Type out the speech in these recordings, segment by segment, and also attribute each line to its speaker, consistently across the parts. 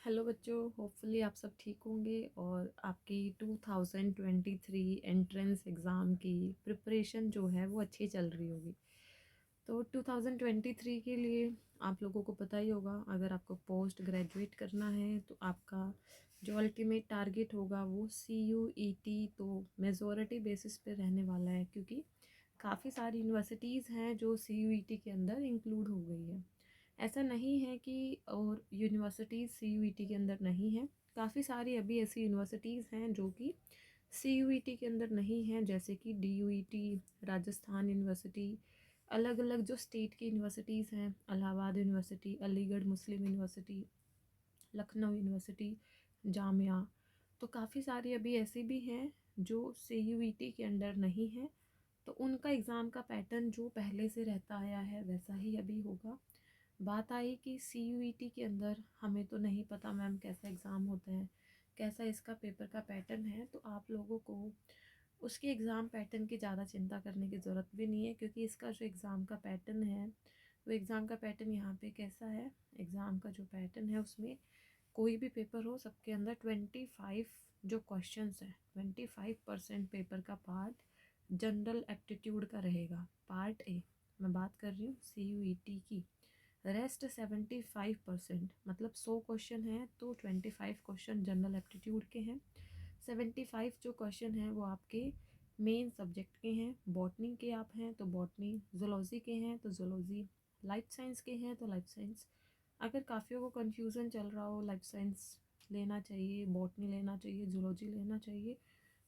Speaker 1: Hello बच्चों, hopefully आप सब ठीक होंगे और आपकी 2023 एंट्रेंस एग्ज़ाम की प्रिपरेशन जो है वो अच्छी चल रही होगी। तो 2023 के लिए आप लोगों को पता ही होगा, अगर आपको पोस्ट ग्रेजुएट करना है तो आपका जो अल्टीमेट टारगेट होगा वो CUET तो मेजॉरिटी बेसिस पे रहने वाला है, क्योंकि काफ़ी सारी यूनिवर्सिटीज़ हैं जो CUET के अंदर इंक्लूड हो गई है। ऐसा नहीं है कि और यूनिवर्सिटीज़ CUET के अंदर नहीं है। काफ़ी सारी अभी ऐसी यूनिवर्सिटीज़ हैं जो कि CUET के अंदर नहीं हैं, जैसे कि DUET, राजस्थान यूनिवर्सिटी, अलग अलग जो स्टेट की यूनिवर्सिटीज़ हैं, इलाहाबाद यूनिवर्सिटी, अलीगढ़ मुस्लिम यूनिवर्सिटी, लखनऊ यूनिवर्सिटी, जामिया। तो काफ़ी सारी अभी ऐसी भी हैं जो CUET के अंडर नहीं है। तो उनका एग्ज़ाम का पैटर्न जो पहले से रहता आया है वैसा ही अभी होगा। बात आई कि CUET के अंदर हमें तो नहीं पता मैम कैसा एग्ज़ाम होता है, कैसा इसका पेपर का पैटर्न है, तो आप लोगों को उसके एग्ज़ाम पैटर्न की ज़्यादा चिंता करने की ज़रूरत भी नहीं है, क्योंकि इसका जो एग्ज़ाम का पैटर्न है वो एग्ज़ाम का पैटर्न यहाँ पे कैसा है। एग्ज़ाम का जो पैटर्न है उसमें कोई भी पेपर हो, सबके अंदर 25 जो क्वेश्चंस हैं, 25% पेपर का पार्ट जनरल एप्टीट्यूड का रहेगा, पार्ट ए मैं बात कर रही हूँ CUET की। रेस्ट 75% मतलब 100 क्वेश्चन हैं तो 25 क्वेश्चन जनरल एप्टीट्यूड के हैं। 75 जो क्वेश्चन हैं वो आपके मेन सब्जेक्ट के हैं। बॉटनी के आप हैं तो बॉटनी, जूलॉजी के हैं तो जूलॉजी, लाइफ साइंस के हैं तो लाइफ साइंस। अगर काफ़ियों को कन्फ्यूज़न चल रहा हो लाइफ साइंस लेना चाहिए, बॉटनी लेना चाहिए, जूलॉजी लेना चाहिए,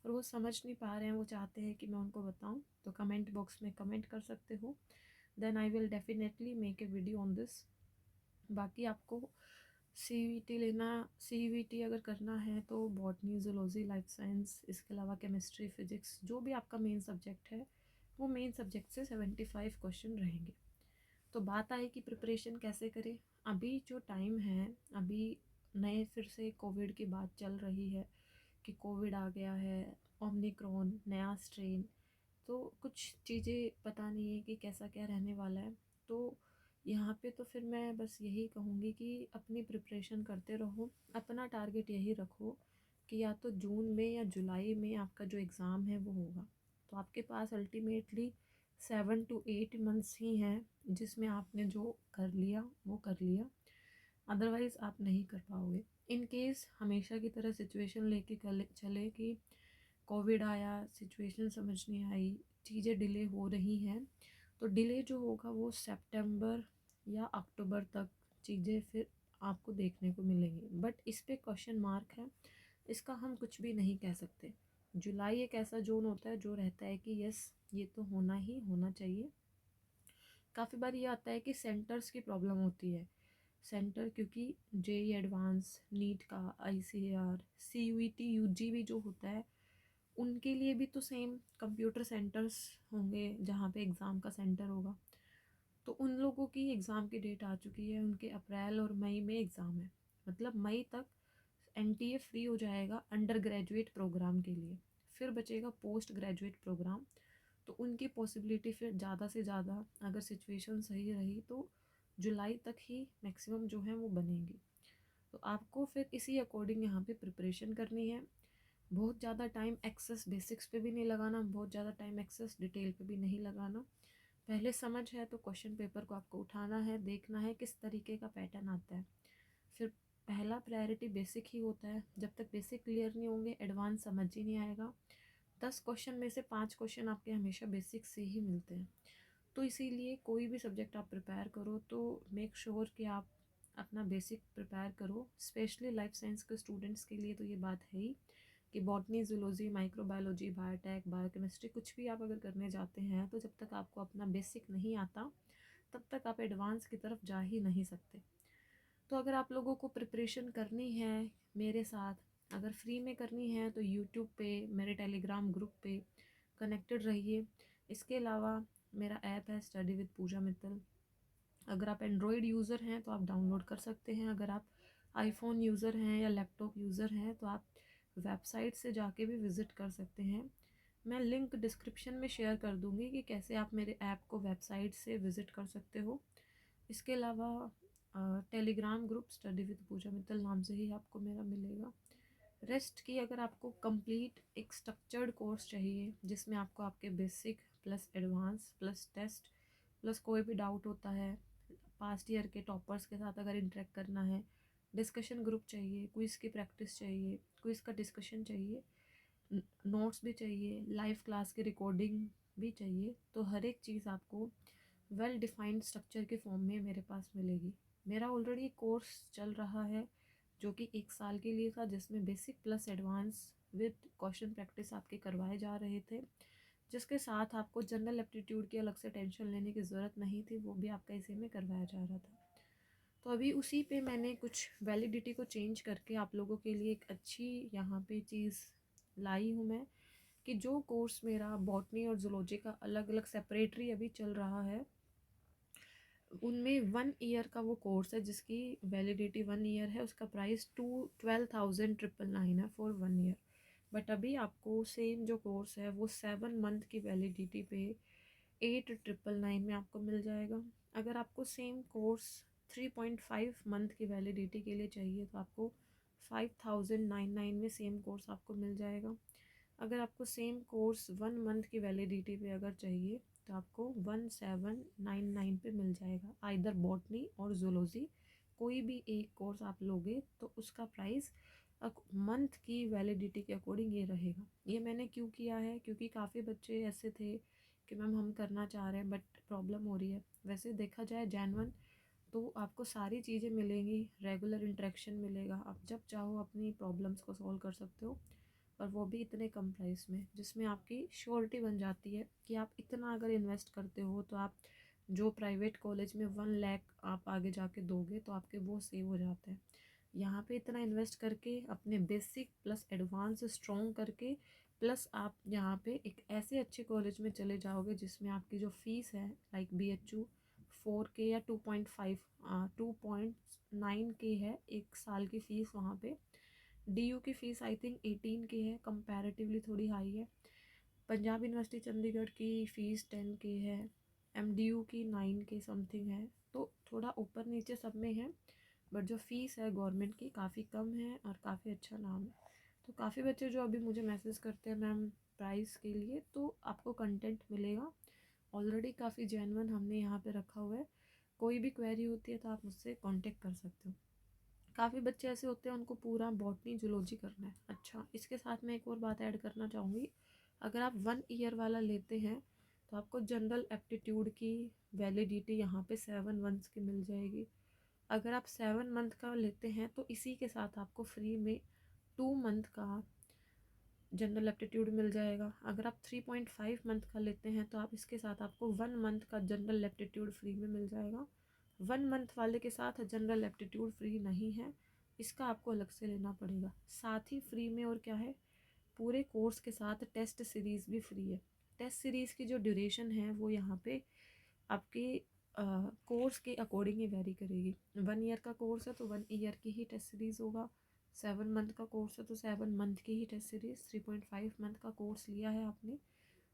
Speaker 1: और वो समझ नहीं पा रहे हैं, वो चाहते हैं कि मैं उनको बताऊं, तो कमेंट बॉक्स में कमेंट कर सकते हो। Then I will definitely make a video on this. बाकी आपको CUET लेना, CUET अगर करना है तो बॉटनी, जूलॉजी, लाइफ साइंस, इसके अलावा केमिस्ट्री, फिजिक्स, जो भी आपका मेन सब्जेक्ट है वो मेन सब्जेक्ट से 75 क्वेश्चन रहेंगे। तो बात आई कि प्रिपरेशन कैसे करें। अभी जो टाइम है, अभी नए फिर से कोविड की बात चल रही है कि कोविड आ गया है, ओमिक्रॉन नया स्ट्रेन, तो कुछ चीज़ें पता नहीं है कि कैसा क्या रहने वाला है। तो यहाँ पे तो फिर मैं बस यही कहूँगी कि अपनी प्रिपरेशन करते रहो, अपना टारगेट यही रखो कि या तो जून में या जुलाई में आपका जो एग्ज़ाम है वो होगा। तो आपके पास अल्टीमेटली 7 to 8 मंथ्स ही हैं जिसमें आपने जो कर लिया वो कर लिया, अदरवाइज़ आप नहीं कर पाओगे। इन केस हमेशा की तरह सिचुएशन लेके चले कि कोविड आया, सिचुएशन समझ नहीं आई, चीज़ें डिले हो रही हैं, तो डिले जो होगा वो सितंबर या अक्टूबर तक चीज़ें फिर आपको देखने को मिलेंगी। बट इस पे क्वेश्चन मार्क है, इसका हम कुछ भी नहीं कह सकते। जुलाई एक ऐसा जोन होता है जो रहता है कि यस ये तो होना ही होना चाहिए। काफ़ी बार ये आता है कि सेंटर्स की प्रॉब्लम होती है। सेंटर क्योंकि JEE एडवांस, नीट का, ICAR, CUET, UG भी जो होता है उनके लिए भी तो सेम कंप्यूटर सेंटर्स होंगे जहाँ पे एग्ज़ाम का सेंटर होगा। तो उन लोगों की एग्ज़ाम की डेट आ चुकी है, उनके अप्रैल और मई में एग्ज़ाम है, मतलब मई तक NTA फ्री हो जाएगा अंडर ग्रेजुएट प्रोग्राम के लिए। फिर बचेगा पोस्ट ग्रेजुएट प्रोग्राम। तो उनकी पॉसिबिलिटी फिर ज़्यादा से ज़्यादा, अगर सिचुएशन सही रही तो जुलाई तक ही मैक्सिमम जो है वो बनेगी। तो आपको फिर इसी अकॉर्डिंग यहाँ पे प्रिपरेशन करनी है। बहुत ज़्यादा टाइम एक्सेस बेसिक्स पे भी नहीं लगाना, बहुत ज़्यादा टाइम एक्सेस डिटेल पे भी नहीं लगाना। पहले समझ है तो क्वेश्चन पेपर को आपको उठाना है, देखना है किस तरीके का पैटर्न आता है। फिर पहला प्रायोरिटी बेसिक ही होता है, जब तक बेसिक क्लियर नहीं होंगे एडवांस समझ ही नहीं आएगा। 10 क्वेश्चन में से 5 क्वेश्चन आपके हमेशा बेसिक से ही मिलते हैं। तो इसीलिए कोई भी सब्जेक्ट आप प्रिपेयर करो तो मेक श्योर कि आप अपना बेसिक प्रिपेयर करो। स्पेशली लाइफ साइंस के स्टूडेंट्स के लिए तो ये बात है ही कि botany, zoology, microbiology, biotech, biochemistry कुछ भी आप अगर करने जाते हैं तो जब तक आपको अपना बेसिक नहीं आता तब तक आप एडवांस की तरफ जा ही नहीं सकते। तो अगर आप लोगों को प्रिपरेशन करनी है मेरे साथ, अगर फ्री में करनी है तो यूट्यूब पे मेरे टेलीग्राम ग्रुप पे कनेक्टेड रहिए। इसके अलावा मेरा ऐप है स्टडी विद पूजा मित्तल। अगर आप एंड्रॉयड यूज़र हैं तो आप डाउनलोड कर सकते हैं, अगर आप आईफोन यूज़र हैं या लैपटॉप यूज़र हैं तो आप वेबसाइट से जाके भी विज़िट कर सकते हैं। मैं लिंक डिस्क्रिप्शन में शेयर कर दूँगी कि कैसे आप मेरे ऐप को वेबसाइट से विज़िट कर सकते हो। इसके अलावा Telegram group study with Pooja Mittal नाम से ही आपको मेरा मिलेगा। रेस्ट की अगर आपको कंप्लीट एक स्ट्रक्चर्ड कोर्स चाहिए जिसमें आपको आपके basic plus advance plus test plus कोई भी डाउट होता है, पास्ट ईयर के टॉपर्स के साथ अगर इंटरेक्ट करना है, डिस्कशन ग्रुप चाहिए, क्विज़ की प्रैक्टिस चाहिए, क्विज़ का डिस्कशन चाहिए, नोट्स भी चाहिए, लाइव क्लास की रिकॉर्डिंग भी चाहिए, तो हर एक चीज़ आपको वेल डिफाइंड स्ट्रक्चर के फॉर्म में मेरे पास मिलेगी। मेरा ऑलरेडी कोर्स चल रहा है जो कि 1 साल के लिए था, जिसमें basic plus advance with question practice आपके करवाए जा रहे थे, जिसके साथ आपको जनरल एप्टीट्यूड की अलग से टेंशन लेने की ज़रूरत नहीं थी, वो भी आपका इसी में करवाया जा रहा था। तो अभी उसी पे मैंने कुछ वैलिडिटी को चेंज करके आप लोगों के लिए एक अच्छी यहाँ पे चीज़ लाई हूँ मैं, कि जो कोर्स मेरा बॉटनी और जूलॉजी का अलग अलग सेपरेटरी अभी चल रहा है, उनमें 1 ईयर का वो कोर्स है जिसकी वैलिडिटी 1 ईयर है, उसका प्राइस 12,999 है फॉर 1 ईयर। बट अभी आपको सेम जो कोर्स है वो 7 मंथ की वैलिडिटी पे 8,999 में आपको मिल जाएगा। अगर आपको सेम कोर्स 3.5 मंथ की वैलिडिटी के लिए चाहिए तो आपको 5,999 में सेम कोर्स आपको मिल जाएगा। अगर आपको सेम कोर्स 1 मंथ की वैलिडिटी पे अगर चाहिए तो आपको 1,799 पे मिल जाएगा। आइदर बॉटनी और जूलॉजी कोई भी एक कोर्स आप लोगे तो उसका प्राइस मंथ की वैलिडिटी के अकॉर्डिंग ये रहेगा। ये मैंने क्यों किया है, क्योंकि काफ़ी बच्चे ऐसे थे कि मैम हम करना चाह रहे हैं बट प्रॉब्लम हो रही है। वैसे देखा जाए जेन्युइन तो आपको सारी चीज़ें मिलेंगी, रेगुलर इंटरेक्शन मिलेगा, आप जब चाहो अपनी प्रॉब्लम्स को सॉल्व कर सकते हो, और वो भी इतने कम प्राइस में, जिसमें आपकी श्योरिटी बन जाती है कि आप इतना अगर इन्वेस्ट करते हो तो आप जो प्राइवेट कॉलेज में 1 लाख आप आगे जाके दोगे तो आपके वो सेव हो जाते हैं। यहाँ पे इतना इन्वेस्ट करके अपने बेसिक प्लस एडवांस स्ट्रॉन्ग करके प्लस आप यहाँ पे एक ऐसे अच्छे कॉलेज में चले जाओगे जिसमें आपकी जो फीस है लाइक BHU 4K या 2.5 2.9K है 1 साल की फ़ीस वहाँ पे। DU की फ़ीस आई थिंक 18K है, कंपैरेटिवली थोड़ी हाई है। पंजाब यूनिवर्सिटी चंडीगढ़ की फ़ीस 10K है, MDU की 9K समथिंग है, तो थोड़ा ऊपर नीचे सब में है, बट जो फ़ीस है गवर्नमेंट की काफ़ी कम है और काफ़ी अच्छा नाम है। तो काफ़ी बच्चे जो अभी मुझे मैसेज करते हैं मैम प्राइस के लिए, तो आपको कंटेंट मिलेगा ऑलरेडी काफ़ी जेन्युइन हमने यहाँ पे रखा हुआ है। कोई भी क्वेरी होती है तो आप मुझसे कांटेक्ट कर सकते हो। काफ़ी बच्चे ऐसे होते हैं उनको पूरा बॉटनी जूलॉजी करना है। अच्छा, इसके साथ मैं एक और बात ऐड करना चाहूँगी, अगर आप 1 ईयर वाला लेते हैं तो आपको जनरल एप्टीट्यूड की वैलिडिटी यहाँ पे 7 मंथ्स की मिल जाएगी। अगर आप 7 मंथ का लेते हैं तो इसी के साथ आपको फ्री में 2 मंथ का जनरल एप्टीट्यूड मिल जाएगा। अगर आप 3.5 मंथ का लेते हैं तो आप इसके साथ आपको 1 मंथ का जनरल एप्टीट्यूड फ्री में मिल जाएगा। 1 मंथ वाले के साथ जनरल एप्टीट्यूड फ्री नहीं है, इसका आपको अलग से लेना पड़ेगा। साथ ही फ्री में और क्या है, पूरे कोर्स के साथ टेस्ट सीरीज़ भी फ्री है। टेस्ट सीरीज़ की जो ड्यूरेशन है वो यहाँ पे आपके कोर्स के अकॉर्डिंग ही वेरी करेगी। 1 ईयर का कोर्स है तो 1 ईयर की ही टेस्ट सीरीज़ होगा, 7 मंथ का कोर्स है तो 7 मंथ की ही टेस्ट सीरीज़, 3.5 मंथ का कोर्स लिया है आपने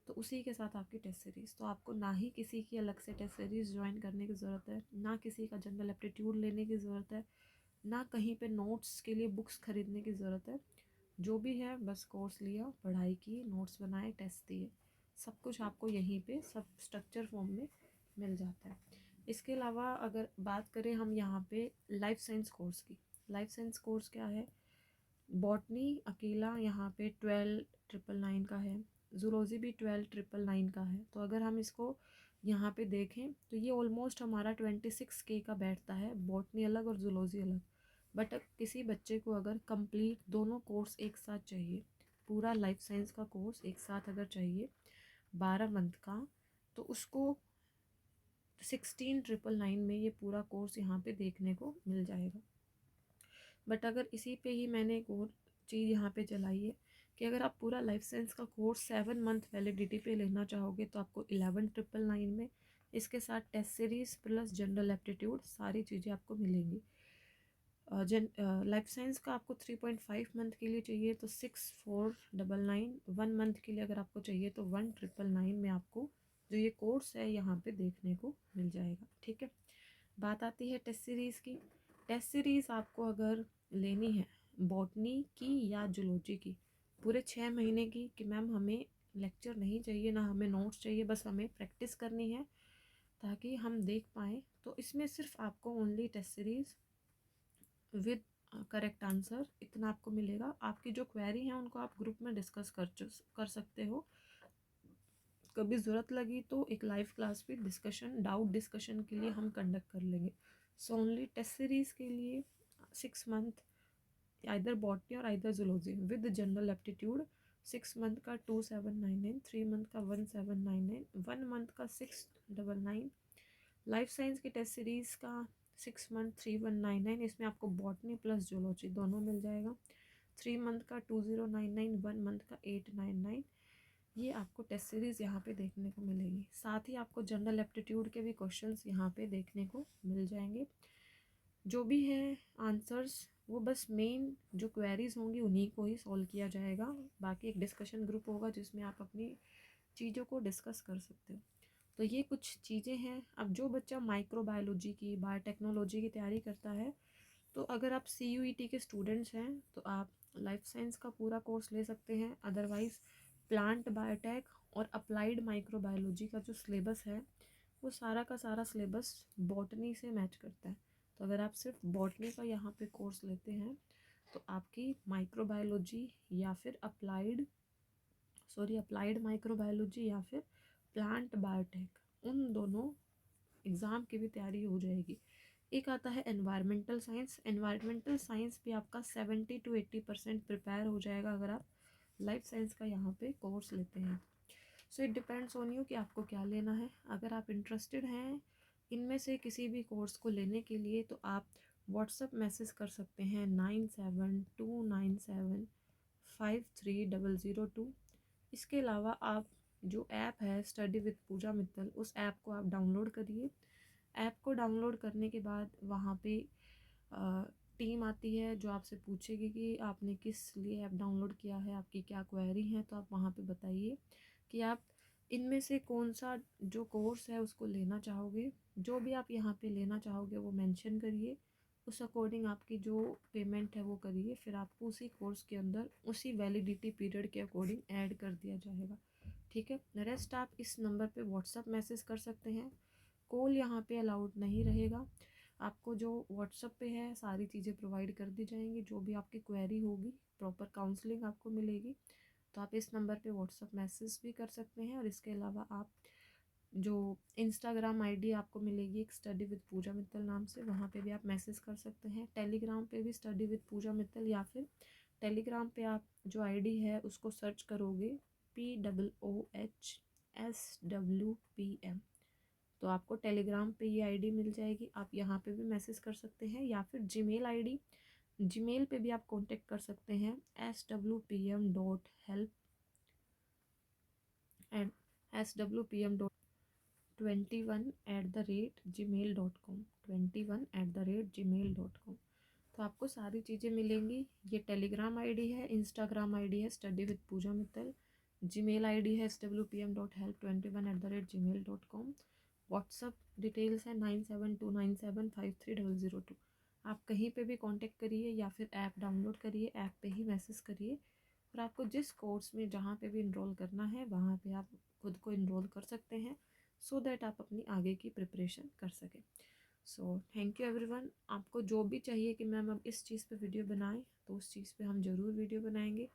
Speaker 1: तो उसी के साथ आपकी टेस्ट सीरीज़। तो आपको ना ही किसी की अलग से टेस्ट सीरीज़ ज्वाइन करने की ज़रूरत है, ना किसी का जनरल एप्टीट्यूड लेने की ज़रूरत है, ना कहीं पे नोट्स के लिए बुक्स खरीदने की ज़रूरत है। जो भी है बस कोर्स लिया, पढ़ाई की, नोट्स बनाए, टेस्ट दिए, सब कुछ आपको यहीं पे सब स्ट्रक्चर फॉर्म में मिल जाता है। इसके अलावा अगर बात करें हम यहाँ पे लाइफ साइंस कोर्स की, लाइफ साइंस कोर्स क्या है, बॉटनी अकेला यहाँ पे 12,999 का है, जूलॉजी भी 12,999 का है। तो अगर हम इसको यहाँ पे देखें तो ये ऑलमोस्ट हमारा 26K का बैठता है, बॉटनी अलग और जूलॉजी अलग। बट किसी बच्चे को अगर कंप्लीट दोनों कोर्स एक साथ चाहिए, पूरा लाइफ साइंस का कोर्स एक साथ अगर चाहिए 12 मंथ का, तो उसको 16,999 में ये पूरा कोर्स यहाँ पे देखने को मिल जाएगा। बट अगर इसी पे ही मैंने एक और चीज़ यहाँ पे चलाई है कि अगर आप पूरा लाइफ साइंस का कोर्स 7 मंथ वैलिडिटी पे लेना चाहोगे तो आपको 11,999 में इसके साथ test series plus general aptitude सारी चीज़ें आपको मिलेंगी। लाइफ साइंस का आपको 3.5 मंथ के लिए चाहिए तो 6,499, 1 मंथ के लिए अगर आपको चाहिए तो 1,999 में आपको जो ये कोर्स है यहाँ पे देखने को मिल जाएगा। ठीक है, बात आती है टेस्ट सीरीज़ की। टेस्ट सीरीज़ आपको अगर लेनी है बॉटनी की या जूलॉजी की, पूरे 6 महीने की, कि मैम हमें लेक्चर नहीं चाहिए, ना हमें नोट्स चाहिए, बस हमें प्रैक्टिस करनी है ताकि हम देख पाएँ, तो इसमें सिर्फ आपको only test series with correct answer इतना आपको मिलेगा। आपकी जो क्वेरी हैं उनको आप ग्रुप में डिस्कस कर सकते हो। कभी ज़रूरत लगी तो एक लाइव क्लास भी डिस्कशन, डाउट डिस्कशन के लिए हम कंडक्ट कर लेंगे। सो ओनली टेस्ट सीरीज़ के लिए 6 मंथ आइदर बॉटनी और either zoology with general aptitude 6 month का 2799, 3 मंथ का 1799, 1 मंथ का 699। लाइफ साइंस की टेस्ट सीरीज़ का 6 मंथ 3199, इसमें आपको बॉटनी प्लस जूलॉजी दोनों मिल जाएगा। 3 मंथ का 2099, 1 मंथ का 899। ये आपको टेस्ट सीरीज़ यहाँ पे देखने को मिलेगी। साथ ही आपको जनरल एप्टीट्यूड के भी क्वेश्चंस यहाँ पे देखने को मिल जाएंगे। जो भी है आंसर्स वो बस मेन जो क्वेरीज होंगी उन्हीं को ही सॉल्व किया जाएगा। बाकी एक डिस्कशन ग्रुप होगा जिसमें आप अपनी चीज़ों को डिस्कस कर सकते हो। तो ये कुछ चीज़ें हैं। अब जो बच्चा माइक्रोबायोलॉजी की, बायोटेक्नोलॉजी की तैयारी करता है, तो अगर आप CUET के स्टूडेंट्स हैं तो आप लाइफ साइंस का पूरा कोर्स ले सकते हैं। अदरवाइज़ प्लांट बायोटेक और अप्लाइड माइक्रोबायोलॉजी का जो सिलेबस है वो सारा का सारा सिलेबस बॉटनी से मैच करता है। तो अगर आप सिर्फ बॉटनी का यहाँ पे कोर्स लेते हैं तो आपकी माइक्रोबायोलॉजी या फिर अप्लाइड माइक्रोबायोलॉजी या फिर प्लांट बायोटेक, उन दोनों एग्ज़ाम की भी तैयारी हो जाएगी। एक आता है एनवायरमेंटल साइंस। एनवायरमेंटल साइंस भी आपका 70 to 80% प्रिपेयर हो जाएगा अगर आप लाइफ साइंस का यहाँ पे कोर्स लेते हैं। So it depends on you कि आपको क्या लेना है। अगर आप इंटरेस्टेड हैं इनमें से किसी भी कोर्स को लेने के लिए तो आप व्हाट्सएप मैसेज कर सकते हैं 9729753002। इसके अलावा आप जो ऐप है स्टडी विद पूजा मित्तल, उस ऐप को आप डाउनलोड करिए। ऐप को डाउनलोड करने के बाद वहाँ पे टीम आती है जो आपसे पूछेगी कि आपने किस लिए ऐप डाउनलोड किया है, आपकी क्या क्वेरी है, तो आप वहाँ पे बताइए कि आप इनमें से कौन सा जो कोर्स है उसको लेना चाहोगे। जो भी आप यहाँ पे लेना चाहोगे वो मेंशन करिए, उस अकॉर्डिंग आपकी जो पेमेंट है वो करिए, फिर आपको उसी कोर्स के अंदर उसी वैलिडिटी पीरियड के अकॉर्डिंग ऐड कर दिया जाएगा। ठीक है, रेस्ट आप इस नंबर पे व्हाट्सअप मैसेज कर सकते हैं। कॉल यहाँ पे अलाउड नहीं रहेगा। आपको जो व्हाट्सअप पे है सारी चीज़ें प्रोवाइड कर दी जाएंगी, जो भी आपकी क्वेरी होगी प्रॉपर काउंसलिंग आपको मिलेगी। तो आप इस नंबर पे व्हाट्सअप मैसेज भी कर सकते हैं। और इसके अलावा आप जो इंस्टाग्राम आईडी आपको मिलेगी एक स्टडी विद पूजा मित्तल नाम से, वहाँ पे भी आप मैसेज कर सकते हैं। टेलीग्राम पे भी स्टडी विद पूजा मित्तल, या फिर टेलीग्राम पे आप जो आईडी है उसको सर्च करोगे POOHSWPM, तो आपको टेलीग्राम पे ये आईडी मिल जाएगी। आप यहाँ पे भी मैसेज कर सकते हैं, या फिर जीमेल आईडी, जीमेल पे भी आप कांटेक्ट कर सकते हैं swpm.help@swpm.21@gmail.com 21@gmail.com। तो आपको सारी चीज़ें मिलेंगी। ये टेलीग्राम आईडी है, इंस्टाग्राम आईडी है study with Pooja Mittal, Gmail ID है swpm.help21@gmail.com, व्हाट्सअप डिटेल्स है 9729753002। आप कहीं पे भी कांटेक्ट करिए या फिर ऐप डाउनलोड करिए, ऐप पे ही मैसेज करिए, और आपको जिस कोर्स में जहाँ पे भी इनरोल करना है वहाँ पे आप खुद को इनरोल कर सकते हैं, सो दैट आप अपनी आगे की प्रिपरेशन कर सकें। So thank you everyone. आपको जो भी चाहिए कि मैम अब इस चीज़ पे वीडियो बनाएं, तो उस चीज़ पे हम ज़रूर वीडियो बनाएंगे।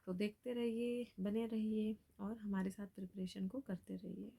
Speaker 1: तो देखते रहिए, बने रहिए और हमारे साथ प्रिपरेशन को करते रहिए।